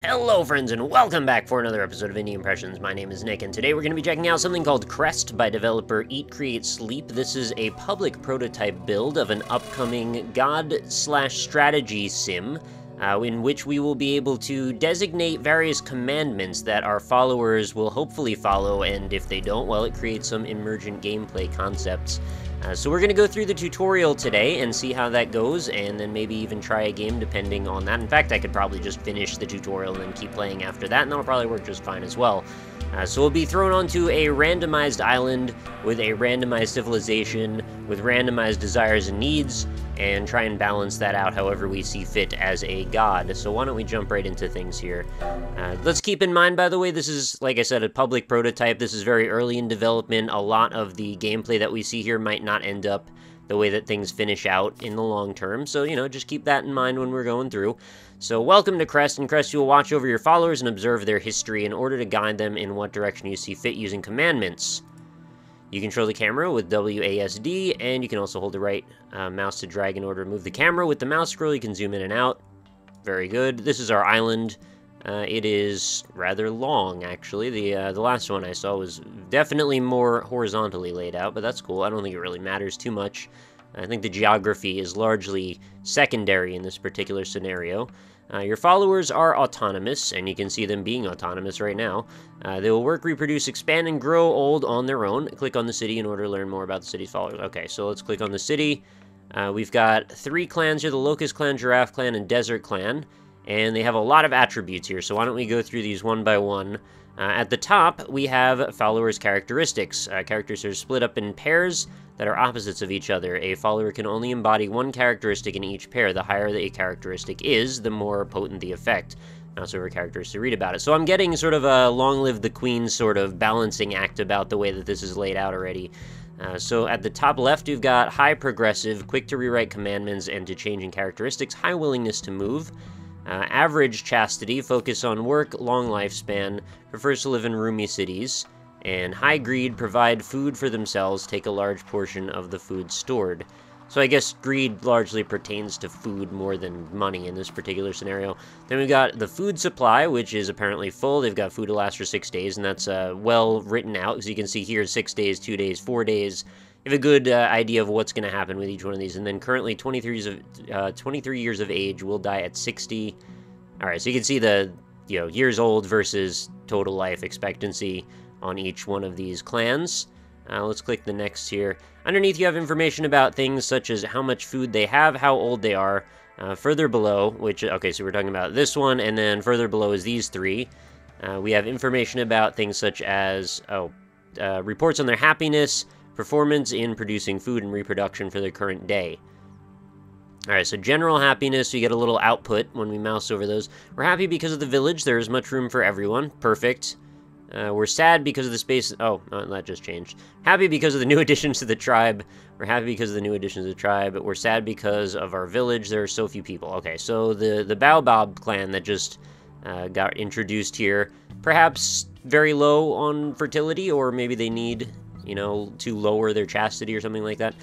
Hello friends and welcome back for another episode of Indie Impressions. My name is Nick and today we're going to be checking out something called Crest by developer Eat, Create, Sleep. This is a public prototype build of an upcoming god/strategy sim in which we will be able to designate various commandments that our followers will hopefully follow, and if they don't, well, it creates some emergent gameplay concepts. So we're going to go through the tutorial today and see how that goes, and then maybe even try a game depending on that. In fact, I could probably just finish the tutorial and then keep playing after that, and that'll probably work just fine as well. So we'll be thrown onto a randomized island with a randomized civilization, with randomized desires and needs, and try and balance that out however we see fit as a god. So why don't we jump right into things here. Let's keep in mind, by the way, this is, like I said, a public prototype. This is very early in development. A lot of the gameplay that we see here might not end up the way that things finish out in the long term. So, you know, just keep that in mind when we're going through. So welcome to Crest. In Crest, you will watch over your followers and observe their history in order to guide them in what direction you see fit using commandments. You control the camera with WASD, and you can also hold the right mouse to drag in order to move the camera. With the mouse scroll, you can zoom in and out. Very good. This is our island. It is rather long, actually. The last one I saw was definitely more horizontally laid out, but that's cool. I don't think it really matters too much. I think the geography is largely secondary in this particular scenario. Your followers are autonomous, and you can see them being autonomous right now. They will work, reproduce, expand, and grow old on their own. Click on the city in order to learn more about the city's followers. Okay, so let's click on the city. We've got 3 clans here, the Locust Clan, Giraffe Clan, and Desert Clan. And they have a lot of attributes here, so why don't we go through these one by one. At the top, we have followers' characteristics. Characters are split up in pairs that are opposites of each other. A follower can only embody one characteristic in each pair. The higher the characteristic is, the more potent the effect. Also, for characters to read about it. So I'm getting sort of a Long Live the Queen sort of balancing act about the way that this is laid out already. So at the top left, you've got high progressive, quick to rewrite commandments and to changing characteristics, high willingness to move. Average chastity, focus on work, long lifespan, prefers to live in roomy cities, and high greed, provide food for themselves, take a large portion of the food stored. So I guess greed largely pertains to food more than money in this particular scenario. Then we've got the food supply, which is apparently full. They've got food to last for 6 days, and that's well written out. As you can see here, 6 days, 2 days, 4 days. You have a good idea of what's going to happen with each one of these. And then currently 23 years of age will die at 60. All right, so you can see the years old versus total life expectancy on each one of these clans. Let's click the next here. Underneath you have information about things such as how much food they have, how old they are. Further below, which, okay, so we're talking about this one, and then further below is these 3. We have information about things such as, reports on their happiness, performance in producing food and reproduction for their current day. Alright, so general happiness, you get a little output when we mouse over those. We're happy because of the village, there is much room for everyone. Perfect. We're sad because of the space. Oh, that just changed. Happy because of the new additions to the tribe. We're happy because of the new additions to the tribe. We're sad because of our village, there are so few people. Okay, so the Baobab clan that just got introduced here, perhaps very low on fertility, or maybe they need, to lower their chastity or something like that.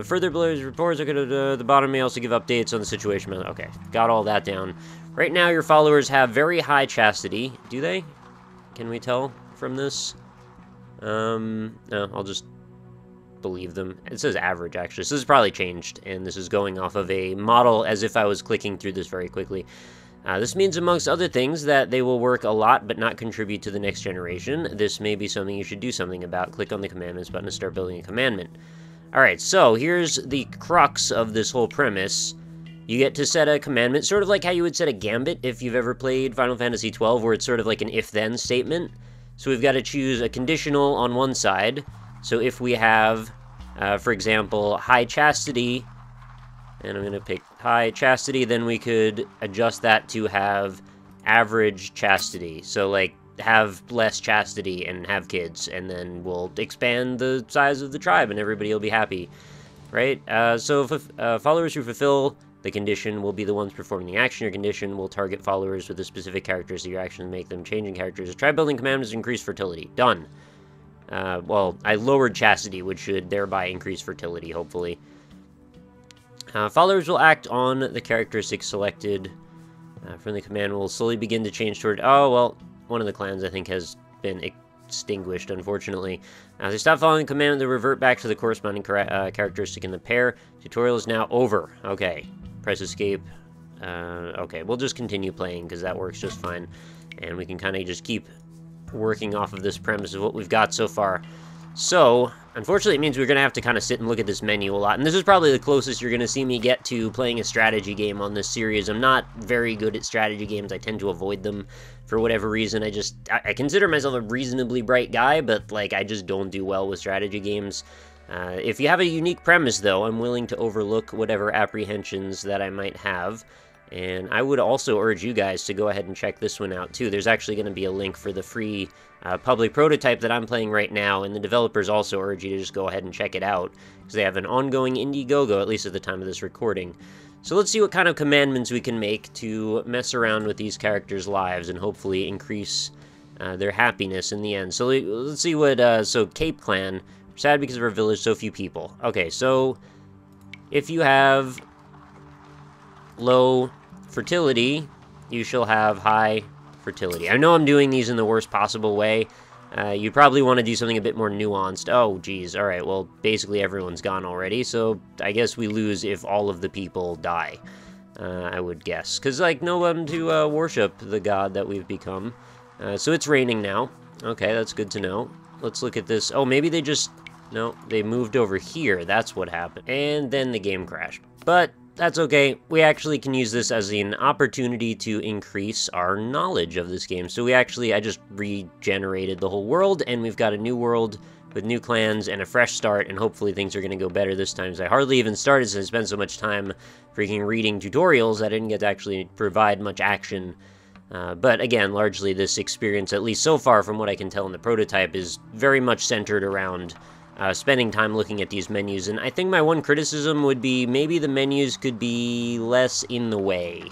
Further below reports, okay, the bottom may also give updates on the situation. Okay, got all that down. Right now, your followers have very high chastity. Do they? Can we tell from this? No, I'll just believe them. It says average, actually. So this is probably changed, and this is going off of a model as if I was clicking through this very quickly. This means, amongst other things, that they will work a lot but not contribute to the next generation. This may be something you should do something about. Click on the commandments button to start building a commandment. Alright, so here's the crux of this whole premise. You get to set a commandment, sort of like how you would set a gambit if you've ever played Final Fantasy XII, where it's sort of like an if-then statement. So we've got to choose a conditional on one side. So if we have, for example, high chastity, and I'm going to pick high chastity, then we could adjust that to have average chastity. So, like, have less chastity and have kids, and then we'll expand the size of the tribe, and everybody will be happy, right? So followers who fulfill the condition will be the ones performing the action. Your condition will target followers with a specific characteristic. Your actions make them changing characters. Tribe building commandments increase fertility. Done. Well, I lowered chastity, which should thereby increase fertility, hopefully. Followers will act on the characteristics selected Friendly command will slowly begin to change toward... Oh, well, one of the clans, I think, has been extinguished, unfortunately. They stop following the command, they revert back to the corresponding characteristic in the pair. Tutorial is now over. Okay. Press escape. Okay, we'll just continue playing, because that works just fine. And we can kind of just keep working off of this premise of what we've got so far. So, unfortunately, it means we're going to have to kind of sit and look at this menu a lot. And this is probably the closest you're going to see me get to playing a strategy game on this series. I'm not very good at strategy games. I tend to avoid them for whatever reason. I consider myself a reasonably bright guy, but, like, I just don't do well with strategy games. If you have a unique premise, though, I'm willing to overlook whatever apprehensions that I might have. And I would also urge you guys to go ahead and check this one out, too. There's actually going to be a link for the free public prototype that I'm playing right now, and the developers also urge you to just go ahead and check it out, because they have an ongoing Indiegogo, at least at the time of this recording. So let's see what kind of commandments we can make to mess around with these characters' lives and hopefully increase their happiness in the end. So let's see what... so Cape Clan, sad because of our village, so few people. Okay, so if you have low fertility, you shall have high fertility. I know I'm doing these in the worst possible way. You probably want to do something a bit more nuanced. Oh, geez. All right, well, basically everyone's gone already, so I guess we lose if all of the people die, I would guess. Because, like, no one to worship the god that we've become. So it's raining now. Okay, that's good to know. Let's look at this. Oh, maybe they just... No, they moved over here. That's what happened. And then the game crashed. But that's okay. We actually can use this as an opportunity to increase our knowledge of this game. So I just regenerated the whole world, and we've got a new world with new clans and a fresh start, and hopefully things are going to go better this time. So I hardly even started since I spent so much time freaking reading tutorials. I didn't get to actually provide much action. But again, largely this experience, at least so far from what I can tell in the prototype, is very much centered around spending time looking at these menus. And I think my one criticism would be maybe the menus could be less in the way.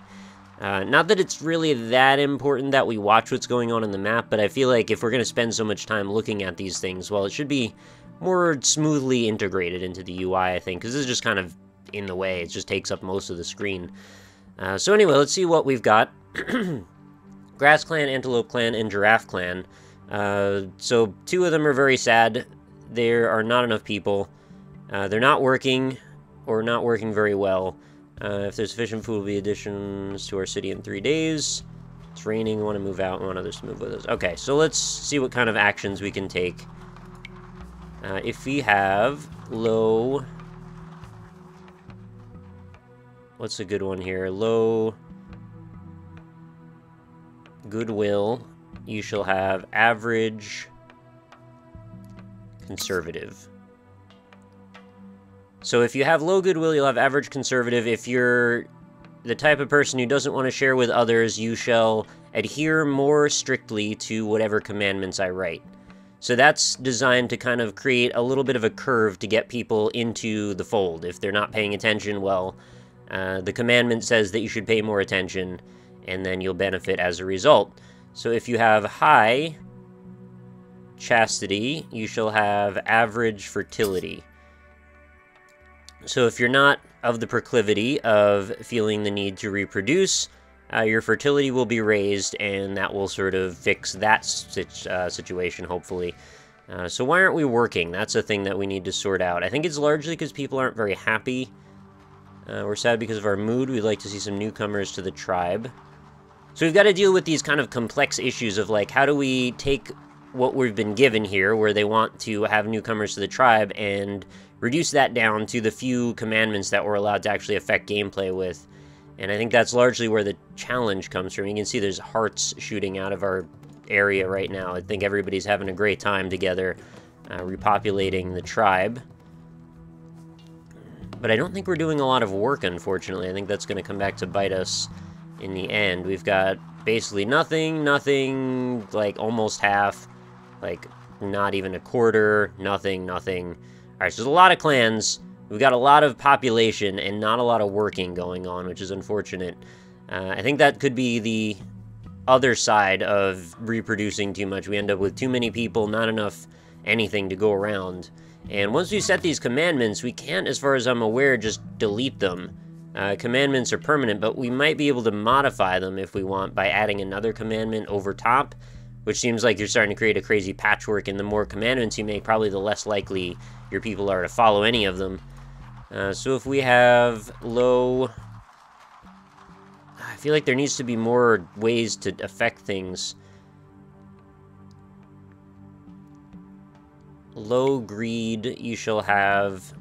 Not that it's really that important that we watch what's going on in the map, but I feel like if we're going to spend so much time looking at these things, well, it should be more smoothly integrated into the UI, I think, because this is just kind of in the way. It just takes up most of the screen. So anyway, let's see what we've got. Grass Clan, Antelope Clan, and Giraffe Clan. So two of them are very sad. There are not enough people. They're not working, or not working very well. If there's sufficient food, will be additions to our city in 3 days. It's raining, we want to move out, we want others to move with us. Okay, so let's see what kind of actions we can take. If we have low... What's a good one here? Low goodwill, you shall have average conservative. So if you have low goodwill, you'll have average conservative. If you're the type of person who doesn't want to share with others, you shall adhere more strictly to whatever commandments I write. So that's designed to kind of create a little bit of a curve to get people into the fold. If they're not paying attention, well, the commandment says that you should pay more attention, and then you'll benefit as a result. So if you have high chastity, you shall have average fertility. So if you're not of the proclivity of feeling the need to reproduce, your fertility will be raised, and that will sort of fix that situation, hopefully. So why aren't we working? That's a thing that we need to sort out. I think it's largely because people aren't very happy. We're sad because of our mood. We'd like to see some newcomers to the tribe. So we've got to deal with these kind of complex issues of, like, how do we take what we've been given here, where they want to have newcomers to the tribe, and reduce that down to the few commandments that we're allowed to actually affect gameplay with. And I think that's largely where the challenge comes from. You can see there's hearts shooting out of our area right now. I think everybody's having a great time together, repopulating the tribe. But I don't think we're doing a lot of work, unfortunately. I think that's going to come back to bite us in the end. We've got basically nothing, like almost half, like not even a quarter, nothing. Alright, so there's a lot of clans. We've got a lot of population and not a lot of working going on, which is unfortunate. I think that could be the other side of reproducing too much. We end up with too many people, not enough anything to go around. And once we set these commandments, we can't, as far as I'm aware, just delete them. Commandments are permanent, but we might be able to modify them if we want by adding another commandment over top, which seems like you're starting to create a crazy patchwork, and the more commandments you make, probably the less likely your people are to follow any of them. So if we have low... I feel like there needs to be more ways to affect things. Low greed, you shall have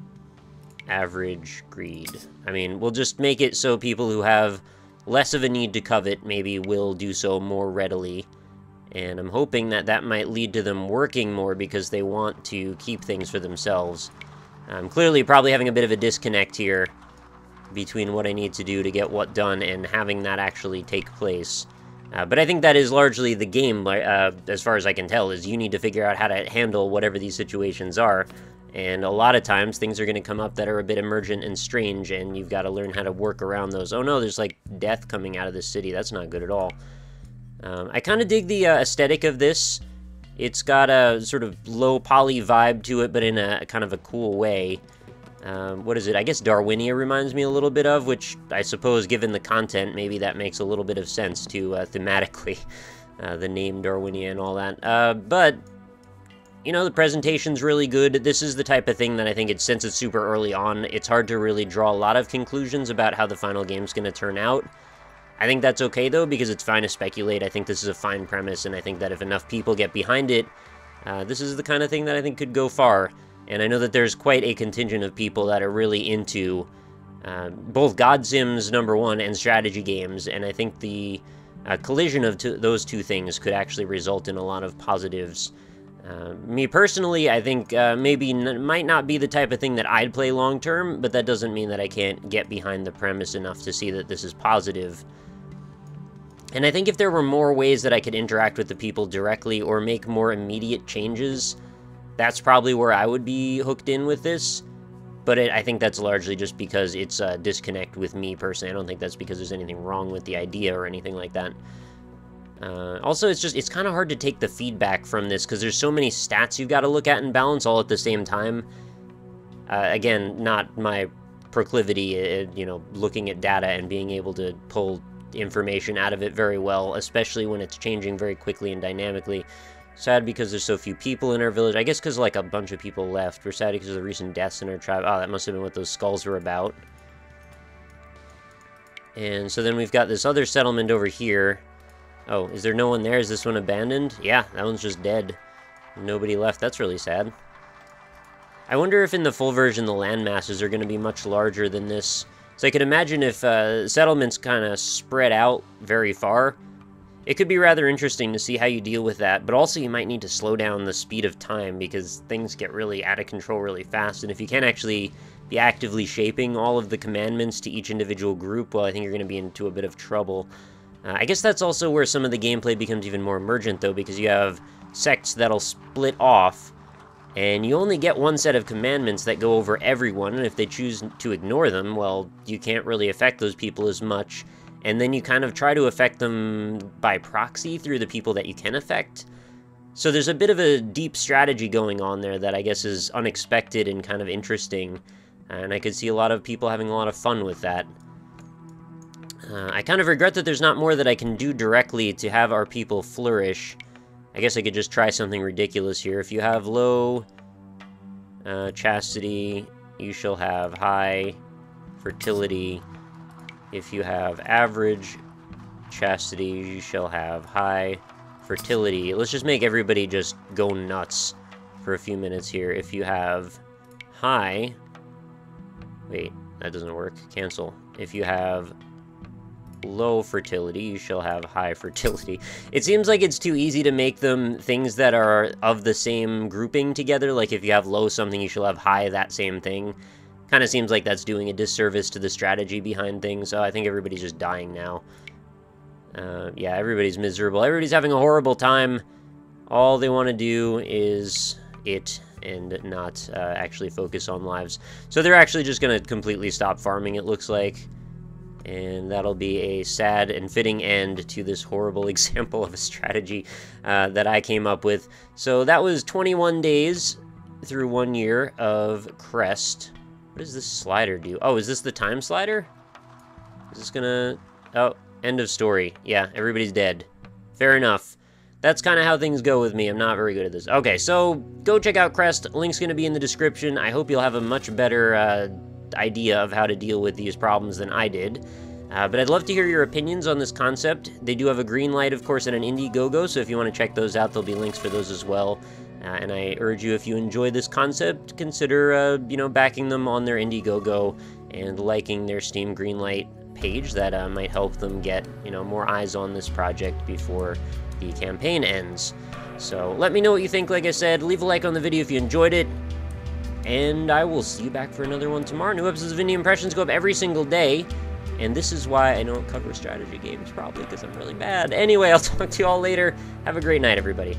average greed. I mean, we'll just make it so people who have less of a need to covet maybe will do so more readily. And I'm hoping that that might lead to them working more because they want to keep things for themselves. I'm clearly probably having a bit of a disconnect here between what I need to do to get what done and having that actually take place. But I think that is largely the game, as far as I can tell, is you need to figure out how to handle whatever these situations are. And a lot of times, things are going to come up that are a bit emergent and strange, and you've got to learn how to work around those. Oh no, there's like death coming out of this city. That's not good at all. I kind of dig the aesthetic of this. It's got a sort of low poly vibe to it, but in a kind of a cool way. What is it? I guess Darwinia reminds me a little bit of, which I suppose, given the content, maybe that makes a little bit of sense to thematically, the name Darwinia and all that. But, you know, the presentation's really good. This is the type of thing that I think, since it's super early on, it's hard to really draw a lot of conclusions about how the final game's going to turn out. I think that's okay, though, because it's fine to speculate. I think this is a fine premise, and I think that if enough people get behind it, this is the kind of thing that I think could go far. And I know that there's quite a contingent of people that are really into both God Sims #1 and strategy games, and I think the collision of those two things could actually result in a lot of positives. Me personally, I think maybe might not be the type of thing that I'd play long-term, but that doesn't mean that I can't get behind the premise enough to see that this is positive. And I think if there were more ways that I could interact with the people directly or make more immediate changes, that's probably where I would be hooked in with this. But I think that's largely just because it's a disconnect with me personally. I don't think that's because there's anything wrong with the idea or anything like that. Also, it's kind of hard to take the feedback from this because there's so many stats you've got to look at and balance all at the same time. Again, not my proclivity, you know, looking at data and being able to pull information out of it very well, especially when it's changing very quickly and dynamically. Sad because there's so few people in our village. I guess because, like, a bunch of people left. We're sad because of the recent deaths in our tribe. Oh, that must have been what those skulls were about. And so then we've got this other settlement over here. Oh, is there no one there? Is this one abandoned? Yeah, that one's just dead. Nobody left. That's really sad. I wonder if in the full version the land masses are going to be much larger than this. So I could imagine if settlements kind of spread out very far, it could be rather interesting to see how you deal with that, but also you might need to slow down the speed of time because things get really out of control really fast, and if you can't actually be actively shaping all of the commandments to each individual group, well, I think you're going to be into a bit of trouble. I guess that's also where some of the gameplay becomes even more emergent, though, because you have sects that'll split off, and you only get one set of commandments that go over everyone, and if they choose to ignore them, well, you can't really affect those people as much, and then you kind of try to affect them by proxy through the people that you can affect. So there's a bit of a deep strategy going on there that I guess is unexpected and kind of interesting, and I could see a lot of people having a lot of fun with that. I kind of regret that there's not more that I can do directly to have our people flourish. I guess I could just try something ridiculous here. If you have low chastity, you shall have high fertility. If you have average chastity, you shall have high fertility. Let's just make everybody just go nuts for a few minutes here. If you have high... Wait, that doesn't work. Cancel. If you have low fertility, you shall have high fertility. It seems like it's too easy to make them things that are of the same grouping together. Like if you have low something, you shall have high that same thing. Kind of seems like that's doing a disservice to the strategy behind things. So I think everybody's just dying now. Yeah, everybody's miserable. Everybody's having a horrible time. All they want to do is it and not actually focus on lives. So they're actually just going to completely stop farming, it looks like. And that'll be a sad and fitting end to this horrible example of a strategy that I came up with. So that was 21 days through 1 year of Crest. What does this slider do? Oh, is this the time slider? Is this gonna... Oh, end of story. Yeah, everybody's dead. Fair enough. That's kind of how things go with me. I'm not very good at this. Okay, so go check out Crest. Link's going to be in the description. I hope you'll have a much better idea of how to deal with these problems than I did. But I'd love to hear your opinions on this concept. They do have a Greenlight, of course, and an Indiegogo, so if you want to check those out, there'll be links for those as well. And I urge you, if you enjoy this concept, consider, you know, backing them on their Indiegogo and liking their Steam Greenlight page. That might help them get, you know, more eyes on this project before the campaign ends. So let me know what you think. Like I said, leave a like on the video if you enjoyed it, and I will see you back for another one tomorrow. New episodes of Indie Impressions go up every single day, and this is why I don't cover strategy games, probably because I'm really bad. Anyway, I'll talk to you all later. Have a great night, everybody.